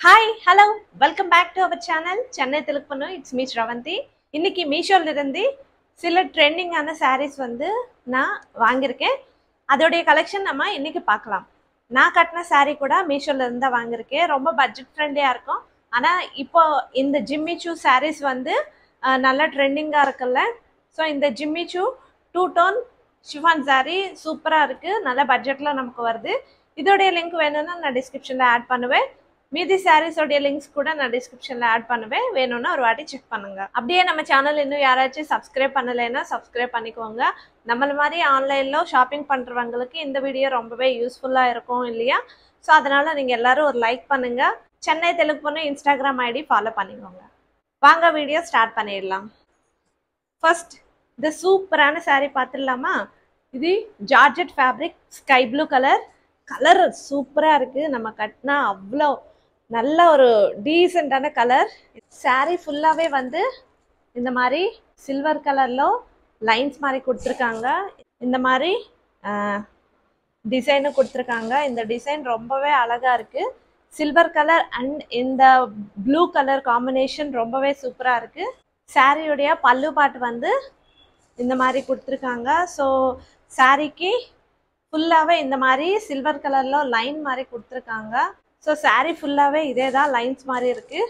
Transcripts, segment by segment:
Hi, hello, welcome back to our channel. Chennai Tilukpannu, it's me Shravanti. இன்னைக்கு மீஷோல இருந்து சில ட்ரெண்டிங்கான சாரீஸ் வந்து நான் வாங்கியிருக்கேன். அதோடைய கலெக்ஷன் நம்ம இன்னைக்கு பார்க்கலாம். நான் கட்டின சாரீ கூட மீஷோல இருந்து தான் வாங்கியிருக்கேன். ரொம்ப பட்ஜெட் ஃப்ரெண்ட்லியா இருக்கும். ஆனா இப்போ இந்த ஜிம்மி சூ சாரீஸ் வந்து நல்ல ட்ரெண்டிங்கா இருக்குல்ல. ஸோ இந்த ஜிம்மி சூ 2-tone ஷிஃபான் சாரீ சூப்பரா இருக்கு. நல்ல பட்ஜெட்ல நமக்கு வருது. இதோடைய லிங்க் வேணும்னா நான் டிஸ்கிரிப்ஷன்ல ஆட் பண்ணுவேன். மீதி சாரீஸோடைய லிங்க்ஸ் கூட நான் டிஸ்கிரிப்ஷன்ல ஆட் பண்ணுவேன். வேணும்னா ஒரு வாட்டி செக் பண்ணுங்க. அப்படியே நம்ம சேனல் இன்னும் யாராச்சும் சப்ஸ்கிரைப் பண்ணலைன்னா சப்ஸ்கிரைப் பண்ணிக்கோங்க. நம்மள மாதிரி ஆன்லைன்ல ஷாப்பிங் பண்றவங்களுக்கு இந்த வீடியோ ரொம்பவே யூஸ்ஃபுல்லா இருக்கும் இல்லையா? ஸோ அதனால நீங்க எல்லாரும் ஒரு லைக் பண்ணுங்க. Chennai Telugu Instagram ID follow பண்ணிக்கோங்க. வாங்க வீடியோ ஸ்டார்ட் பண்ணிடலாம். ஃபர்ஸ்ட் இந்த சூப்பரான சாரீ பார்த்துடலாமா? இது georgette fabric sky blue colour. Colour சூப்பரா இருக்கு. நம்ம கட்டினா அவ்வளோ நல்ல ஒரு டீசெண்டான கலர். சாரீ ஃபுல்லாவே வந்து இந்த மாதிரி சில்வர் கலர்ல லைன்ஸ் மாதிரி கொடுத்துருக்காங்க. இந்த மாதிரி டிசைனும் கொடுத்துருக்காங்க. இந்த டிசைன் ரொம்பவே அழகா இருக்கு. சில்வர் கலர் அண்ட் இந்த ப்ளூ கலர் காம்பினேஷன் ரொம்பவே சூப்பரா இருக்கு. சாரியுடைய பல்லு பாட்டு வந்து இந்த மாதிரி கொடுத்துருக்காங்க. ஸோ சாரிக்கு ஃபுல்லாவே இந்த மாதிரி சில்வர் கலர்ல லைன் மாதிரி கொடுத்துருக்காங்க. ஸோ சாரீ ஃபுல்லாவே இதே தான் லைன்ஸ் மாதிரி இருக்கு.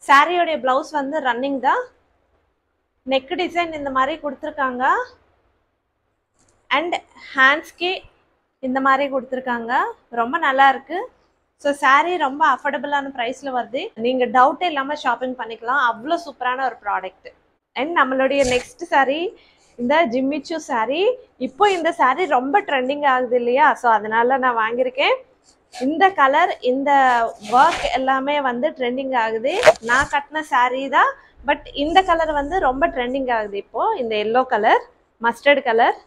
சாரியோடைய பிளவுஸ் வந்து ரன்னிங் தான். நெக் டிசைன் இந்த மாதிரி கொடுத்துருக்காங்க. அண்ட் ஹேண்ட்ஸ்க்கு இந்த மாதிரி கொடுத்துருக்காங்க. ரொம்ப நல்லா இருக்கு. ஸோ சாரீ ரொம்ப அஃபோர்டபுளான ப்ரைஸ்ல வருது. நீங்க டவுட்டே இல்லாமல் ஷாப்பிங் பண்ணிக்கலாம். அவ்வளோ சூப்பரான ஒரு ப்ராடக்ட். அண்ட் நம்மளுடைய நெக்ஸ்ட் சாரீ இந்த ஜிம்மி சூ சாரீ. இப்போ இந்த சாரீ ரொம்ப ட்ரெண்டிங் ஆகுது இல்லையா? ஸோ அதனால நான் வாங்கியிருக்கேன். இந்த கலர் இந்த ஒர்க் எல்லாமே வந்து ட்ரெண்டிங் ஆகுது. நான் கட்டின சாரீ தான், பட் இந்த கலர் வந்து ரொம்ப ட்ரெண்டிங் ஆகுது இப்போ. இந்த yellow colour mustard colour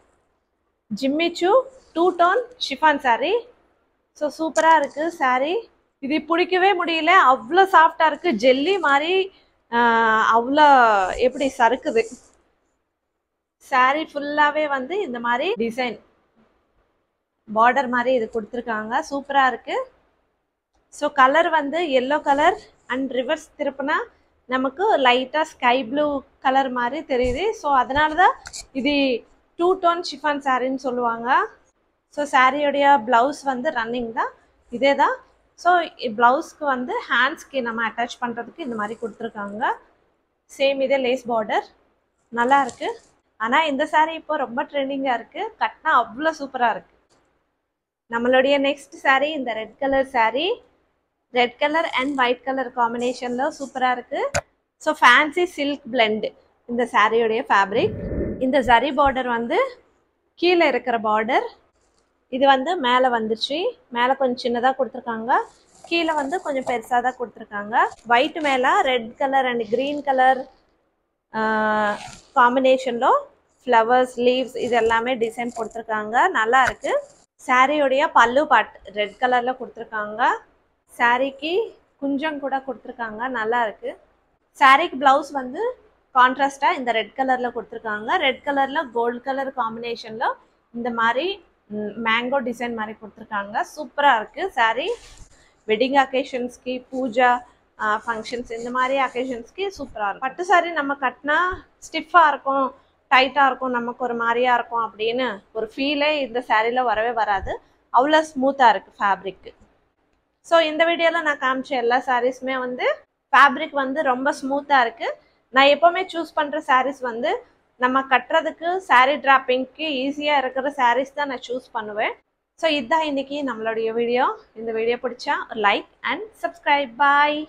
Jimmy சூ 2-tone ஷிஃபான் சாரீ. ஸோ சூப்பரா இருக்கு சாரீ. இது பிடிக்கவே முடியல, அவ்வளோ சாஃப்டா இருக்கு. ஜெல்லி மாதிரி அவ்வளோ எப்படி சறுக்குது. சாரீ ஃபுல்லாவே வந்து இந்த மாதிரி டிசைன் பார்டர் மாதிரி இது கொடுத்துருக்காங்க. சூப்பரா இருக்கு. ஸோ கலர் வந்து எல்லோ கலர் அண்ட் ரிவர்ஸ் திருப்பினா நமக்கு லைட்டா ஸ்கை ப்ளூ கலர் மாதிரி தெரியுது. ஸோ அதனால தான் இது 2-tone ஷிஃபான் சாரின்னு சொல்லுவாங்க. ஸோ சாரியோடைய பிளவுஸ் வந்து ரன்னிங் தான், இதே தான். ஸோ பிளவுஸ்க்கு வந்து ஹேண்ட்ஸ்க்கு நம்ம அட்டாச் பண்ணுறதுக்கு இந்த மாதிரி கொடுத்துருக்காங்க. சேம் இதே லேஸ் பார்டர் நல்லா இருக்கு. ஆனால் இந்த சாரீ இப்போ ரொம்ப ட்ரெண்டிங்காக இருக்கு. கட்டினா அவ்வளோ சூப்பராக இருக்கு. நம்மளுடைய நெக்ஸ்ட் சாரீ இந்த red colour sari. Red colour and white colour காம்பினேஷன்ல சூப்பராக இருக்கு. ஸோ ஃபேன்சி சில்க் பிளெண்ட் இந்த சாரியோடைய ஃபேப்ரிக். இந்த ஜரி பார்டர் வந்து கீழே இருக்கிற பார்டர், இது வந்து மேலே வந்துச்சு. மேலே கொஞ்சம் சின்னதாக கொடுத்துருக்காங்க, கீழே வந்து கொஞ்சம் பெருசாக தான் கொடுத்துருக்காங்க. ஒயிட் மேலே red colour and green colour காம்பினேஷன்ல ஃப்ளவர்ஸ் லீவ்ஸ் இது எல்லாமே டிசைன் கொடுத்துருக்காங்க. நல்லா இருக்கு. சாரியோடைய பல்லு பாட் ரெட் கலர்ல கொடுத்துருக்காங்க. சாரிக்கு குஞ்சம் கூட கொடுத்துருக்காங்க. நல்லா இருக்கு. சாரிக்கு பிளவுஸ் வந்து கான்ட்ராஸ்டா இந்த ரெட் கலர்ல கொடுத்துருக்காங்க. ரெட் கலர்ல கோல்டு கலர் காம்பினேஷன்ல இந்த மாதிரி மேங்கோ டிசைன் மாதிரி கொடுத்துருக்காங்க. சூப்பரா இருக்கு சாரி. வெட்டிங் அக்கேஷன்ஸ்க்கு, பூஜா ஃபங்க்ஷன்ஸ் இந்த மாதிரி அக்கேஷன்ஸ்க்கு சூப்பரா இருக்கும். பட்டு சாரி நம்ம கட்டினா ஸ்டிஃபா இருக்கும், டைட்டா இருக்கும், நமக்கு ஒரு மாதிரியா இருக்கும் அப்படின்னு ஒரு ஃபீலே இந்த சாரீல வரவே வராது. அவ்வளோ ஸ்மூத்தா இருக்கு ஃபேப்ரிக். ஸோ இந்த வீடியோல நான் காமிச்ச எல்லா சாரீஸுமே வந்து ஃபேப்ரிக் வந்து ரொம்ப ஸ்மூத்தா இருக்கு. நான் எப்பவுமே சூஸ் பண்ற சாரீஸ் வந்து நம்ம கட்டுறதுக்கு சாரீ டிராப்பிங்க்கு ஈஸியா இருக்கிற சாரீஸ் தான் நான் சூஸ் பண்ணுவேன். ஸோ இதுதான் இன்னைக்கு நம்மளுடைய வீடியோ. இந்த வீடியோ பிடிச்சா லைக் அண்ட் சப்ஸ்கிரைப். பாய்.